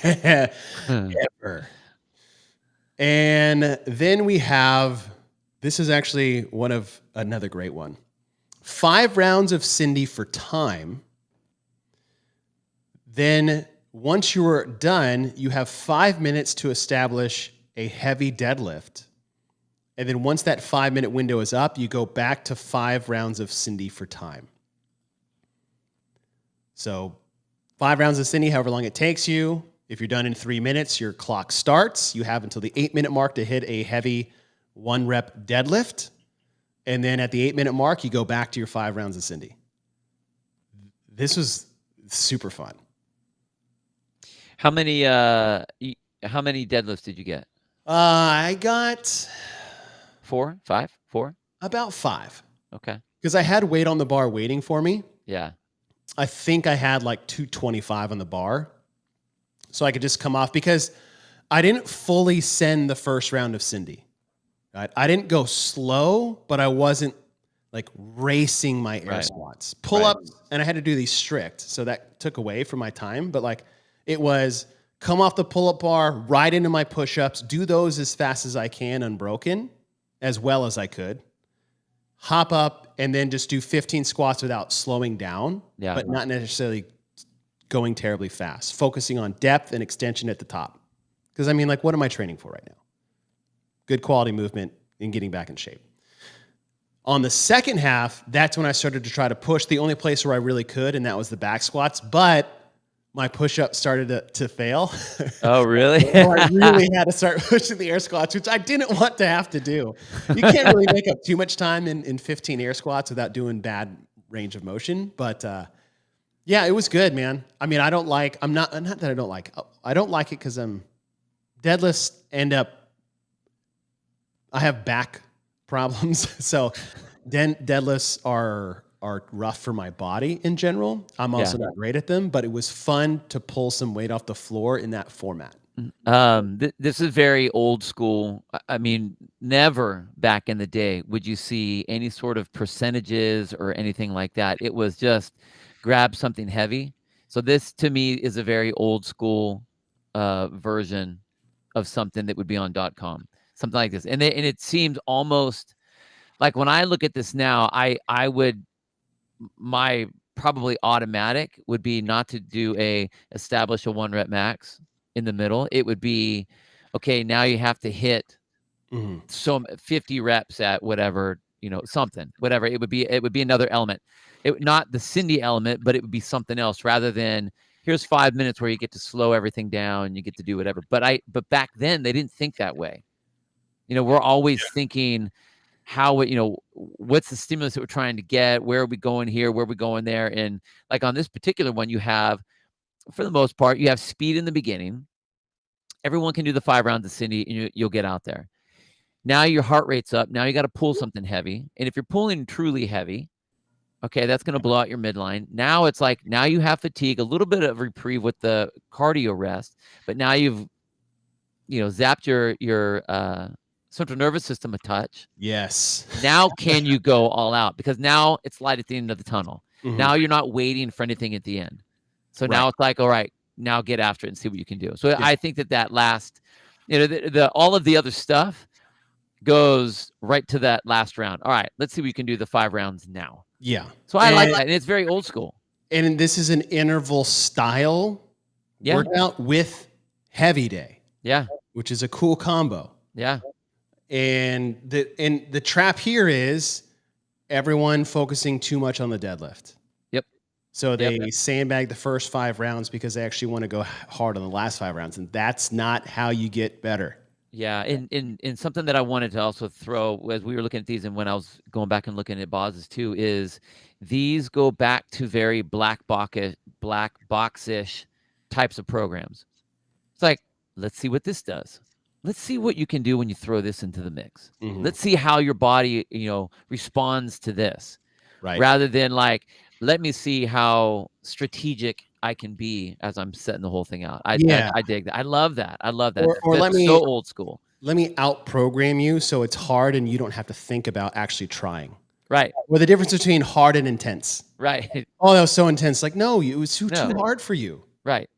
Ever. And then we have, this is actually another great one. 5 rounds of Cindy for time. Then once you are done, you have 5 minutes to establish a heavy deadlift. And then once that 5-minute window is up, you go back to 5 rounds of Cindy for time. So 5 rounds of Cindy, however long it takes you. If you're done in 3 minutes, your clock starts. You have until the 8-minute mark to hit a heavy 1-rep deadlift. And then at the 8-minute mark, you go back to your 5 rounds of Cindy. This was super fun. How many deadlifts did you get? I got 4, 5, 4? About 5. Okay. Because I had weight on the bar waiting for me. Yeah. I think I had like 225 on the bar. So I could just come off because I didn't fully send the first round of Cindy. Right? I didn't go slow, but I wasn't like racing my air squats. Pull-ups, and I had to do these strict. So that took away from my time. But like it was come off the pull-up bar, right into my push-ups, do those as fast as I can, unbroken, as well as I could. Hop up and then just do 15 squats without slowing down, but not necessarily going terribly fast, focusing on depth and extension at the top. Because I mean, like, what am I training for right now? Good quality movement and getting back in shape. On the second half, that's when I started to try to push the only place where I really could, and that was the back squats. But my push-up started to fail. Oh, really? So I really had to start pushing the air squats, which I didn't want to have to do. You can't really make up too much time in 15 air squats without doing bad range of motion. But yeah, it was good, man. I mean, I don't like it because deadlifts end up, I have back problems. So deadlifts are rough for my body in general. I'm also not great at them, but it was fun to pull some weight off the floor in that format. This is very old school. I mean, never back in the day would you see any sort of percentages or anything like that. It was just grab something heavy. So this to me is a very old school version of something that would be on .com, something like this. And it seemed almost like when I look at this now, my probably automatic would be not to establish a 1-rep max in the middle. It would be, okay, now you have to hit 50 reps at whatever, something, whatever. It would be another element. Not the Cindy element, but it would be something else rather than here's 5 minutes where you get to slow everything down, you get to do whatever. But back then they didn't think that way. We're always thinking, what's the stimulus that we're trying to get? Where are we going here? Where are we going there? And like on this particular one, you have, for the most part, you have speed in the beginning. Everyone can do the 5 rounds of Cindy and you'll get out there. Now your heart rate's up. Now you got to pull something heavy. And if you're pulling truly heavy, okay, that's going to blow out your midline. Now it's like, now you have fatigue, a little bit of reprieve with the cardio rest, but now you've, zapped your central nervous system a touch. Yes. Now can you go all out? Because now it's light at the end of the tunnel. Now you're not waiting for anything at the end. So now it's like, all right, now get after it and see what you can do. So I think that last, all of the other stuff goes right to that last round. All right, let's see what you can do the 5 rounds now. Yeah. So I like that. And it's very old school. And this is an interval style workout with heavy day. Yeah. Which is a cool combo. Yeah. And the trap here is everyone focusing too much on the deadlift. Yep. So they sandbag the first 5 rounds because they actually want to go hard on the last 5 rounds. And that's not how you get better. Yeah. And something that I wanted to also throw as we were looking at these and when I was going back and looking at Boz's too, is these go back to very black box-ish types of programs. It's like, let's see what this does. Let's see what you can do when you throw this into the mix. Let's see how your body, responds to this. Right. Rather than like, let me see how strategic I can be as I'm setting the whole thing out. I dig that. I love that. Or That's so old school. Let me out-program you so it's hard and you don't have to think about actually trying. Right. Or the difference between hard and intense. Right. Oh, that was so intense. Like, no, it was too No. hard for you. Right.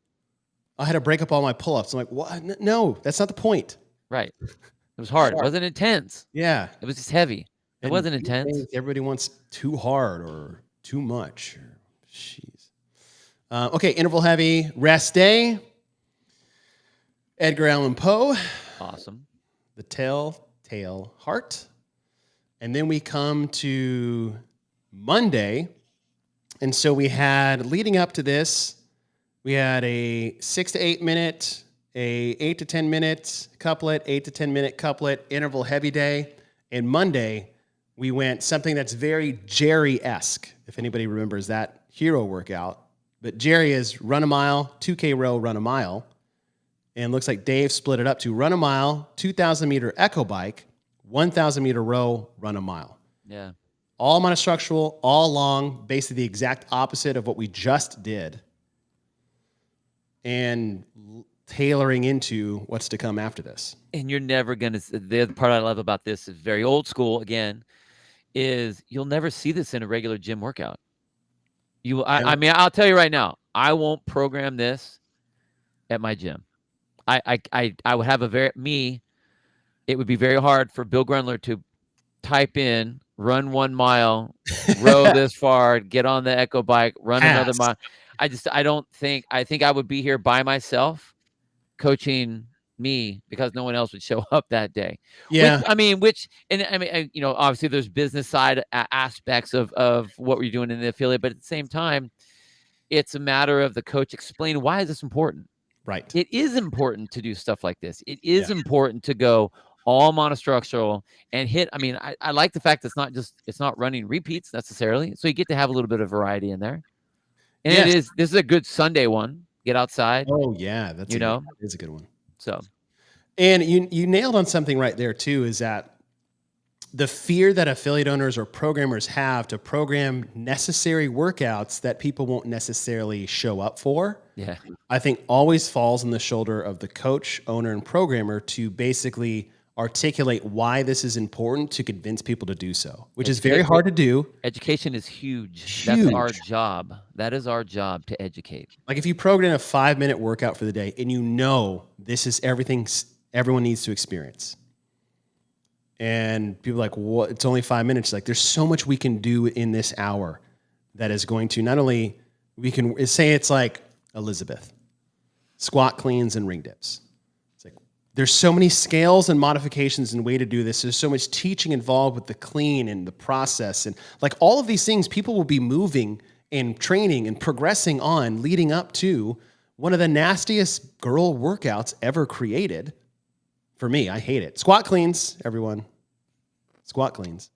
I had to break up all my pull-ups. I'm like, what? No, that's not the point. Right. It was hard. It wasn't intense. Yeah. It was just heavy. It And wasn't these intense. days, everybody wants too hard or too much. Jeez. Okay, interval heavy, rest day. Edgar Allan Poe. Awesome. The Telltale Heart. And then we come to Monday. And so we had, leading up to this, we had a 6 to 8 minute, a 8 to 10 minute couplet, 8 to 10 minute couplet, interval heavy day. And Monday, we went something that's very Jerry-esque, if anybody remembers that hero workout. But Jerry is run a mile, 2K row, run a mile. And it looks like Dave split it up to run a mile, 2,000 meter echo bike, 1,000 meter row, run a mile. Yeah. All monostructural, all long, basically the exact opposite of what we just did. And tailoring into what's to come after this. And you're never going to, the other part I love about this is very old school again, is you'll never see this in a regular gym workout. I mean, I'll tell you right now, I won't program this at my gym. I would have it would be very hard for Bill Grundler to type in, run 1 mile, row this far, get on the echo bike, run another mile. I think I would be here by myself coaching me because no one else would show up that day. Yeah. Obviously there's business side aspects of what we're doing in the affiliate, but at the same time, it's a matter of the coach explaining why is this important. Right. It is important to do stuff like this. It is important to go all monostructural and hit. I mean, I like the fact that it's not running repeats necessarily. So you get to have a little bit of variety in there. And this is a good Sunday one. Get outside. Oh yeah. That is a good one. So, and you nailed on something right there too, is that the fear that affiliate owners or programmers have to program necessary workouts that people won't necessarily show up for. Yeah. I think always falls on the shoulder of the coach, owner, and programmer to basically articulate why this is important to convince people to do so, which is very hard to do. Education is huge. That's our job. That is our job, to educate. Like if you program a 5-minute workout for the day and you know this is everything everyone needs to experience. And people are like, what? It's only 5 minutes. Like there's so much we can do in this hour that is going to not only, we can say it's like Elizabeth, squat cleans and ring dips. It's like, there's so many scales and modifications and way to do this. There's so much teaching involved with the clean and the process. And like all of these things, people will be moving and training and progressing on leading up to one of the nastiest girl workouts ever created. For me, I hate it. Squat cleans, everyone. Squat cleans.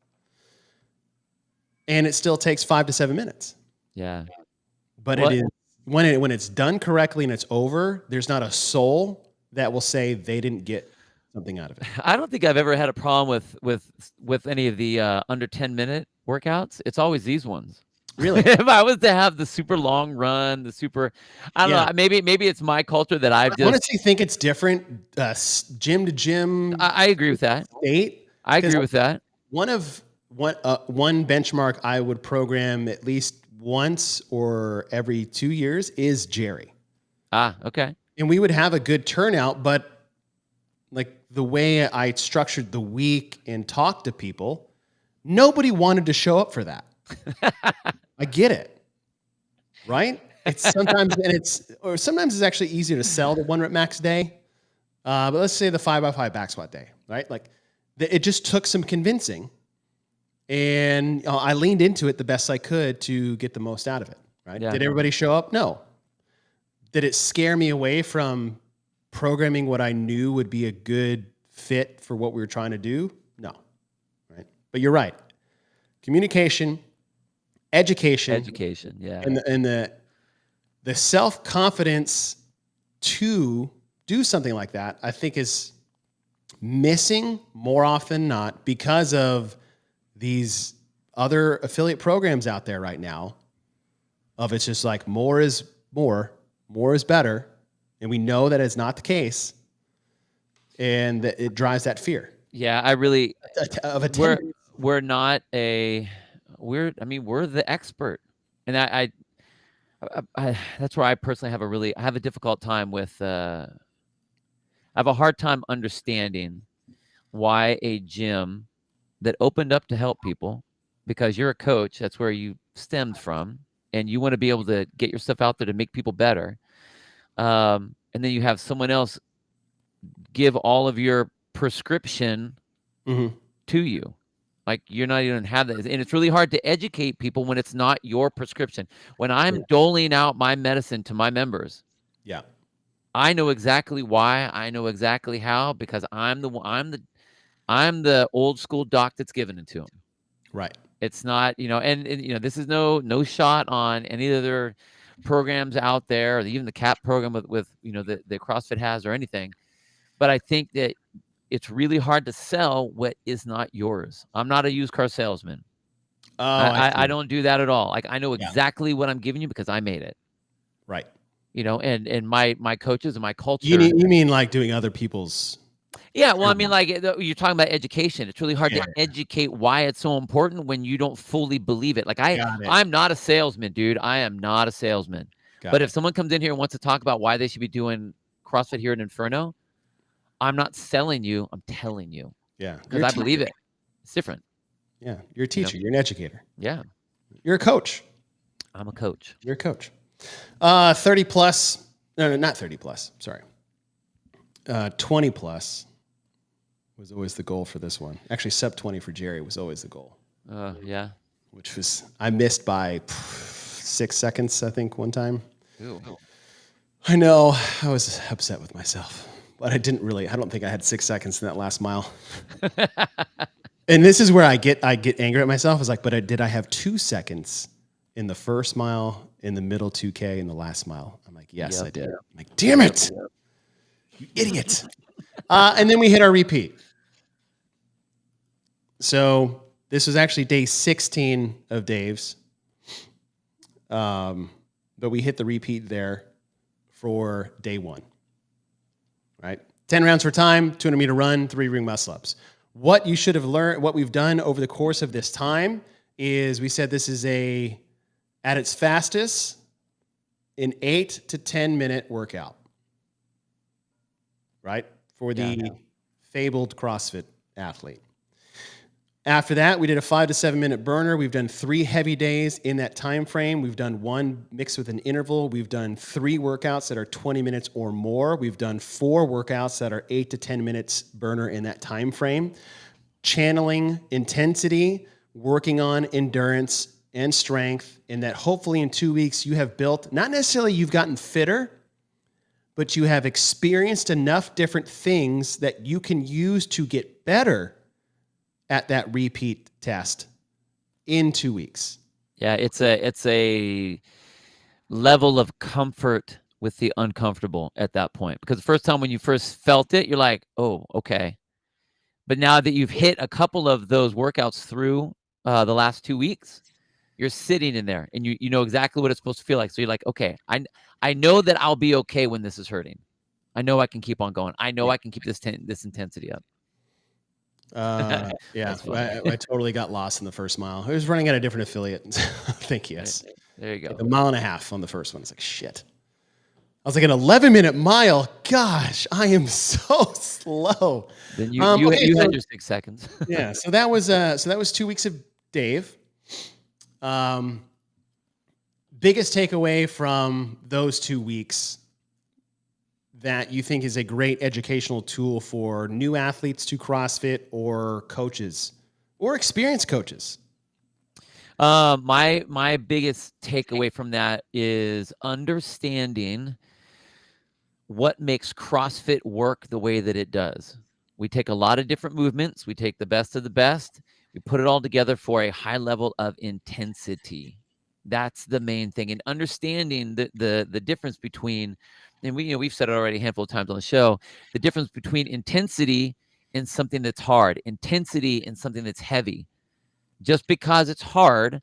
And it still takes 5 to 7 minutes. Yeah. But it is when it's done correctly and it's over, there's not a soul that will say they didn't get something out of it. I don't think I've ever had a problem with any of the under 10-minute workouts. It's always these ones. Really? If I was to have the super long run, I don't know. Maybe it's my culture that I've just. I honestly think it's different, gym to gym. I agree with that. State. I agree with that. One benchmark I would program at least once or every 2 years is Jerry. Okay. And we would have a good turnout, but like the way I structured the week and talked to people, nobody wanted to show up for that. I get it. Right? Sometimes it's actually easier to sell the 1 rep max day. But let's say the 5x5 back squat day, right? Like it just took some convincing, and I leaned into it the best I could to get the most out of it. Right? Yeah. Did everybody show up? No. Did it scare me away from programming what I knew would be a good fit for what we were trying to do? No. Right? But you're right. Communication, education, yeah, and the self-confidence to do something like that, I think is missing more often than not because of these other affiliate programs out there right now. It's just like more is better, and we know that it's not the case, and that it drives that fear. Yeah, I really of attendance. We're not a we're the expert. And that's where I personally have a difficult time with, I have a hard time understanding why a gym that opened up to help people, because you're a coach, that's where you stemmed from, and you want to be able to get your stuff out there to make people better. And then you have someone else give all of your prescription to you. Like, you're not even have that. And it's really hard to educate people when it's not your prescription. When I'm doling out my medicine to my members, Yeah. I know exactly why. I know exactly how, because I'm the old school doc that's giving it to them. Right. It's not, and this is no shot on any other programs out there, or even the CAP program with the CrossFit has, or anything. But I think that it's really hard to sell what is not yours. I'm not a used car salesman. Oh, I don't do that at all. Like, I know Yeah. exactly what I'm giving you because I made it. Right. And my coaches and my culture. You mean like doing other people's? Yeah, well, I mean, like, you're talking about education. It's really hard to educate why it's so important when you don't fully believe it. Like, I'm not a salesman, dude. I am not a salesman. But if someone comes in here and wants to talk about why they should be doing CrossFit here in Inferno, I'm not selling you. I'm telling you. Yeah. Because I believe it. It's different. Yeah. You're a teacher. You're an educator. Yeah. You're a coach. I'm a coach. You're a coach. 30 plus. No, not 30 plus. Sorry. 20 plus was always the goal for this one. Actually, sub 20 for Jerry was always the goal. Yeah. Which was, I missed by 6 seconds, I think, one time. Ew. I know. I was upset with myself. But I don't think I had 6 seconds in that last mile. And this is where I get angry at myself. It's like, but did I have 2 seconds in the first mile, in the middle 2K, and the last mile? I'm like, yes, I did. I'm like, damn it, you idiot. And then we hit our repeat. So this was actually day 16 of Dave's. But we hit the repeat there for day 1. Right? 10 rounds for time, 200-meter run, 3 ring muscle-ups. What you should have learned, what we've done over the course of this time is we said this is at its fastest, an 8 to 10 minute workout. Right? For the fabled CrossFit athlete. After that, we did a 5 to 7 minute burner. We've done 3 heavy days in that time frame. We've done 1 mixed with an interval. We've done 3 workouts that are 20 minutes or more. We've done 4 workouts that are 8 to 10 minutes burner in that time frame. Channeling intensity, working on endurance and strength, and that hopefully in 2 weeks you have built, not necessarily you've gotten fitter, but you have experienced enough different things that you can use to get better at that repeat test in 2 weeks. Yeah, it's a level of comfort with the uncomfortable at that point. Because the first time when you first felt it, you're like, oh, okay. But now that you've hit a couple of those workouts through the last 2 weeks, you're sitting in there and you know exactly what it's supposed to feel like. So you're like, okay, I know that I'll be okay when this is hurting. I know I can keep on going. I know I can keep this intensity up. Yeah, I totally got lost in the first mile. I was running at a different affiliate. I think, yes. There you go. Like a mile and a half on the first one. It's like, shit. I was like, an 11-minute mile. Gosh, I am so slow. Then you had your 6 seconds. Yeah. So that was 2 weeks of Dave. Biggest takeaway from those 2 weeks that you think is a great educational tool for new athletes to CrossFit or coaches or experienced coaches? My biggest takeaway from that is understanding what makes CrossFit work the way that it does. We take a lot of different movements. We take the best of the best. We put it all together for a high level of intensity. That's the main thing. And understanding the difference between, and we've said it already a handful of times on the show, the difference between intensity and something that's hard, intensity and something that's heavy. Just because it's hard,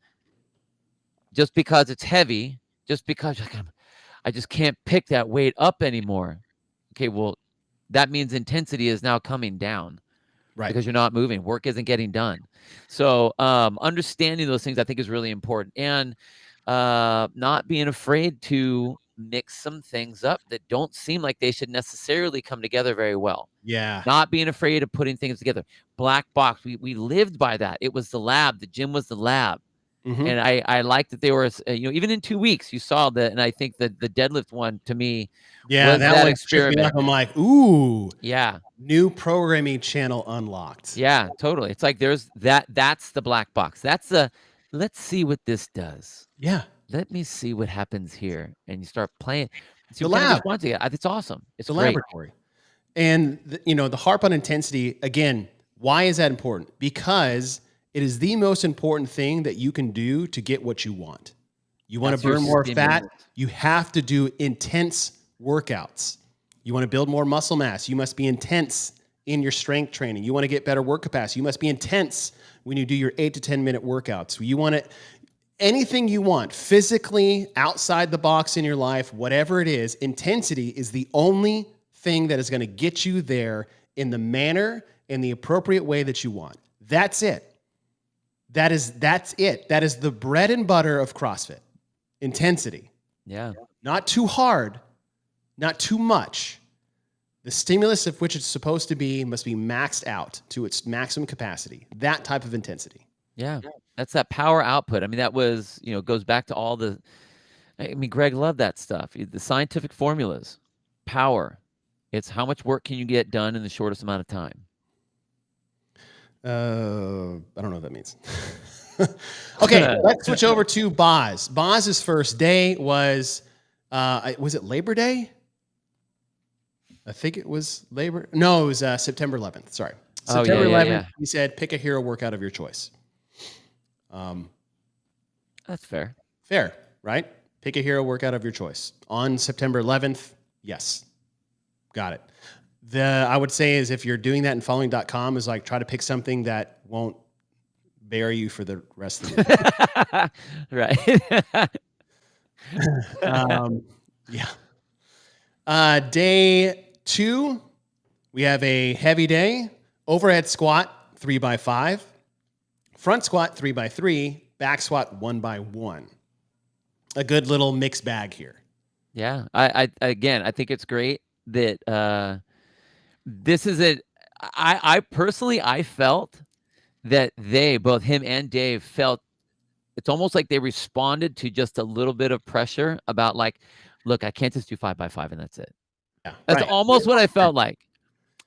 just because it's heavy, just because I just can't pick that weight up anymore. Okay, well, that means intensity is now coming down. Right. because you're not moving. Work isn't getting done. So understanding those things I think is really important. And not being afraid to mix some things up that don't seem like they should necessarily come together very well. Yeah. Not being afraid of putting things together. Black box. We lived by that. It was the lab. The gym was the lab. Mm-hmm. And I like that they were, even in 2 weeks, you saw that. And I think that the deadlift one to me Yeah, was that that one tripped me up. experiment. I'm like, ooh, Yeah. new programming channel unlocked. Yeah, totally. It's like that's the black box. Let's see what this does. Yeah. Let me see what happens here. And you start playing. See The what kind of lab. response you get. It's awesome. It's The great. laboratory. And the harp on intensity, again, why is that important? Because it is the most important thing that you can do to get what you want. You want That's to your burn more fat, stimulant. you have to do intense workouts. You want to build more muscle mass, you must be intense in your strength training. You want to get better work capacity, you must be intense when you do your 8 to 10 minute workouts. You want to anything you want, physically, outside the box in your life, whatever it is, intensity is the only thing that is going to get you there in the manner and the appropriate way that you want. That's it. That's it. That is the bread and butter of CrossFit. Intensity. Yeah. Not too hard, not too much. The stimulus of which it's supposed to be must be maxed out to its maximum capacity. That type of intensity. Yeah. That's that power output. I mean, that was, goes back to all Greg loved that stuff. The scientific formulas, power. It's how much work can you get done in the shortest amount of time. I don't know what that means. Okay, let's switch over to Boz. Boz's first day was it Labor Day? I think it was No, it was September 11th. Sorry. September 11th, yeah. He said, pick a hero workout of your choice. That's fair. Fair, right? Pick a hero workout of your choice. On September 11th, yes. Got it. I would say is if you're doing that and following.com is like try to pick something that won't bury you for the rest of the Right. Yeah. Day 2, we have a heavy day. Overhead squat 3x5, front squat 3x3, back squat 1x1. A good little mixed bag here. Yeah. I think it's great that this is it. I personally felt that both him and Dave felt it's almost like they responded to just a little bit of pressure about like, look, I can't just do 5x5 and that's it. Yeah, that's right. almost what I felt like.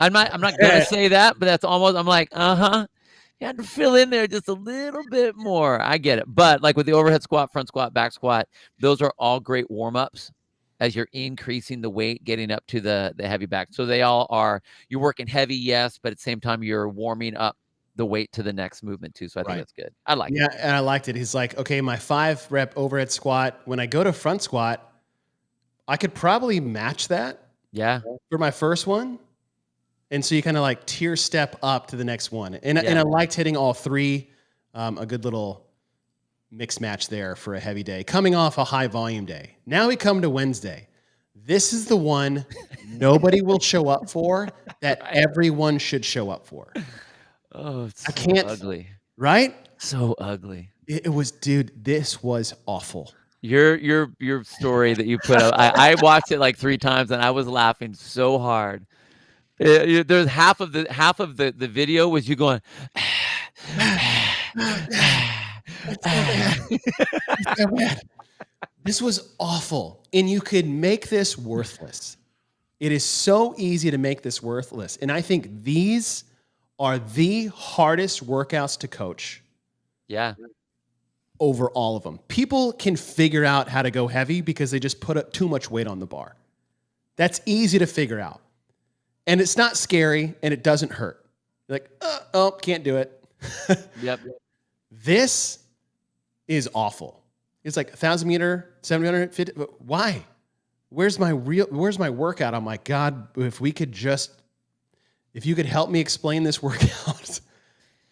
I'm not gonna say that, but that's almost. I'm like, you had to fill in there just a little bit more. I get it, but like with the overhead squat, front squat, back squat, those are all great warm ups as you're increasing the weight, getting up to the heavy back. So they all are. You're working heavy, yes, but at the same time you're warming up the weight to the next movement too. So I think that's good. I like it. Yeah, and I liked it. He's like, okay, my 5 rep overhead squat. When I go to front squat, I could probably match that. Yeah. For my first one. And so you kind of like tier step up to the next one. And I liked hitting all 3. A good little mix match there for a heavy day. Coming off a high volume day. Now we come to Wednesday. This is the one nobody will show up for that everyone should show up for. Oh, it's ugly. Right? So ugly. It was, dude, this was awful. Your story that you put up, I watched it like 3 times and I was laughing so hard. There's half of the video was you going. This was awful, and you could make this worthless. It is so easy to make this worthless, and I think these are the hardest workouts to coach. Yeah. Over all of them. People can figure out how to go heavy because they just put up too much weight on the bar. That's easy to figure out. And it's not scary and it doesn't hurt. You're like, can't do it. Yep. This is awful. It's like 1,000 meter, 750. Why? Where's my workout? I'm like, God, if you could help me explain this workout,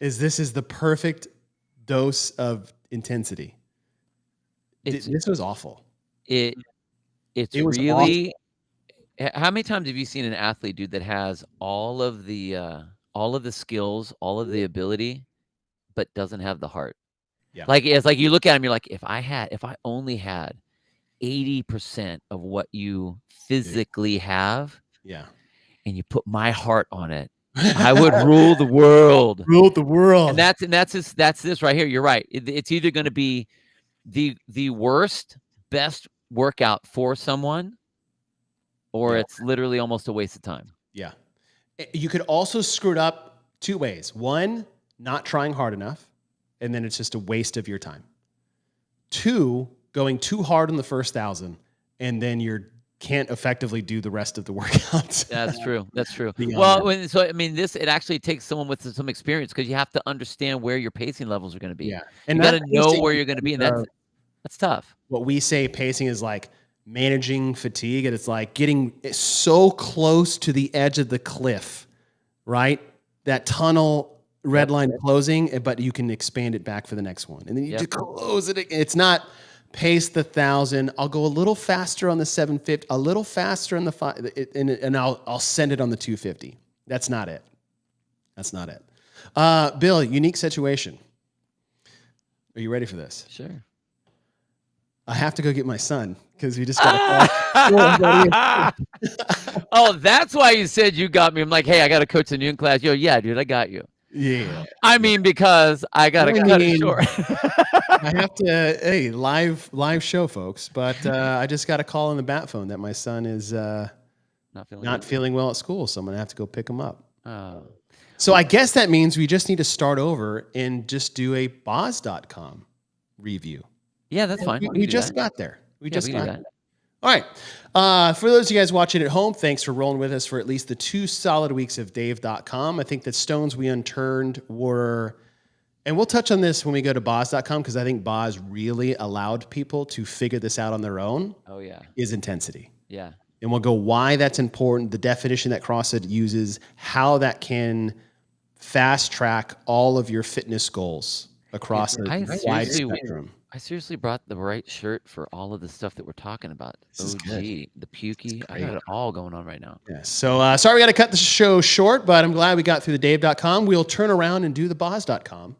this is the perfect dose of intensity. This was awful. It was really awful. How many times have you seen an athlete, dude, that has all of the all of the skills, all of the ability, but doesn't have the heart. Yeah. Like, it's like you look at him, you're like, if I only had 80% of what you physically have, Yeah. and you put my heart on it, I would rule the world. Rule the world. And that's this right here. You're right. It's either going to be the worst, best workout for someone, or it's literally almost a waste of time. Yeah. You could also screw it up two ways. One, not trying hard enough, and then it's just a waste of your time. Two, going too hard on the first 1,000, and then you can't effectively do the rest of the workouts. That's true. That's true. Beyond Well, that. so I mean, it actually takes someone with some experience, because you have to understand where your pacing levels are going to be. Yeah. And And you got that to know pacing where you're going to be, and that's tough. what we say pacing is like managing fatigue, and it's like getting so close to the edge of the cliff, right? That tunnel red line closing, but you can expand it back for the next one. And then you just close it. It's not pace the 1,000. I'll go a little faster on the 750, a little faster on the 5, and I'll send it on the 250. That's not it. That's not it. Bill, unique situation. Are you ready for this? Sure. I have to go get my son because we just got a call. Oh, that's why you said you got me. I'm like, hey, I got to coach the noon class. Yo, yeah, dude, I got you. Yeah. I mean, because I got to cut it short. I have to, hey, live show, folks. But I just got a call on the bat phone that my son is not feeling well at school, so I'm going to have to go pick him up. Oh. So I guess that means we just need to start over and just do a Boz.com review. Yeah, that's fine. We just got there. We got that. there. All right. For those of you guys watching at home, thanks for rolling with us for at least the 2 solid weeks of Dave.com. I think the stones we unturned were, and we'll touch on this when we go to Boz.com, because I think Boz really allowed people to figure this out on their own. Oh, yeah. Is intensity. Yeah. And we'll go why that's important, the definition that CrossFit uses, how that can fast track all of your fitness goals across a wide spectrum. I seriously brought the right shirt for all of the stuff that we're talking about. OG, the pukey. I got it all going on right now. Yeah. So sorry we got to cut the show short, but I'm glad we got through the Dave.com. We'll turn around and do the Boz.com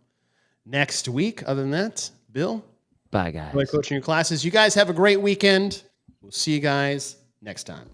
next week. Other than that, Bill. Bye, guys. Enjoy coaching your classes. You guys have a great weekend. We'll see you guys next time.